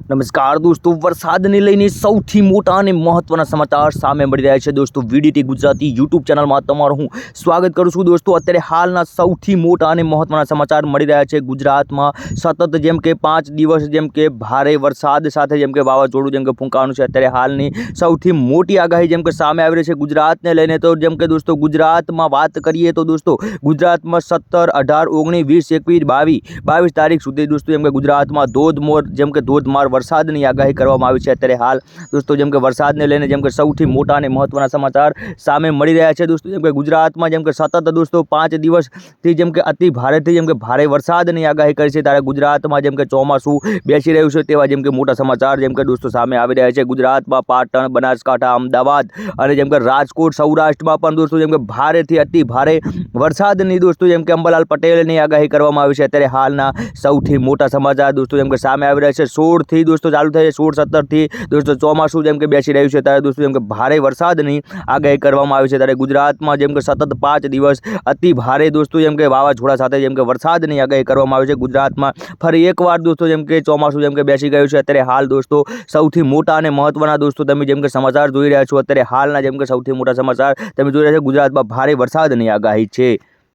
નમસ્કાર દોસ્તો, વરસાદને લઈને સૌથી મોટા અને મહત્વના સમાચાર સામે મળી રહ્યા છે. દોસ્તો વીડીટી ગુજરાતી યુટ્યુબ ચેનલમાં તમારું હું સ્વાગત કરું છું. દોસ્તો અત્યારે હાલના સૌથી મોટા અને મહત્વના સમાચાર મળી રહ્યા છે. ગુજરાતમાં સતત જેમ કે 5 દિવસ જેમ કે ભારે વરસાદ સાથે જેમ કે વાવાઝોડું જેમ કે ફૂંકાવાનું છે. અત્યારે હાલની સૌથી મોટી આગાહી જેમ કે સામે આવી રહી છે ગુજરાતને લઈને. તો જેમ કે દોસ્તો ગુજરાતમાં વાત કરીએ તો દોસ્તો ગુજરાતમાં 17, 18, 19, 20, 21, 22 તારીખ સુધી દોસ્તો જેમ કે ગુજરાતમાં ધોધમાર વરસાદની આગાહી કરવામાં આવી છે. અત્યારે હાલ દોસ્તો જેમ કે વરસાદને લઈને જેમ કે સૌથી મોટા અને મહત્વના સમાચાર સામે મળી રહ્યા છે. દોસ્તો જેમ કે ગુજરાતમાં જેમ કે સતત દોસ્તો 5 દિવસથી જેમ કે અતિ ભારેથી જેમ કે ભારે વરસાદની આગાહી કરી છે. ત્યારે ગુજરાતમાં જેમ કે ચોમાસું બેસી રહ્યું છે તેવા જેમ કે મોટા સમાચાર જેમ કે દોસ્તો સામે આવી રહ્યા છે. ગુજરાતમાં પાટણ, બનાસકાંઠા, અમદાવાદ અને જેમ કે રાજકોટ, સૌરાષ્ટ્રમાં પણ દોસ્તો જેમ કે ભારેથી અતિ ભારે વરસાદની દોસ્તો જેમ કે અંબાલાલ પટેલની આગાહી કરવામાં આવી છે. અત્યારે હાલના સૌથી મોટા સમાચાર દોસ્તો જેમ કે સામે આવી રહ્યા છે. 16 થી દોસ્તો ચાલુ થાય છે, 16, 17 થી દોસ્તો ચોમાસું જેમ કે બેસી રહ્યું છે. ત્યારે દોસ્તો જેમ કે ભારે વરસાદની આગાહી કરવામાં આવી છે. ત્યારે ગુજરાતમાં જેમ કે સતત 5 દિવસ અતિ ભારે દોસ્તો જેમ કે વાવાઝોડા સાથે જેમ કે વરસાદની આગાહી કરવામાં આવી છે. ગુજરાતમાં ફરી એકવાર દોસ્તો જેમ કે ચોમાસું જેમ કે બેસી ગયું છે. અત્યારે હાલ દોસ્તો સૌથી મોટા અને મહત્વના દોસ્તો તમે જેમ કે સમાચાર જોઈ રહ્યા છો. અત્યારે હાલના જેમ કે સૌથી મોટા સમાચાર તમે જોઈ રહ્યા છો. ગુજરાતમાં ભારે વરસાદની આગાહી છે.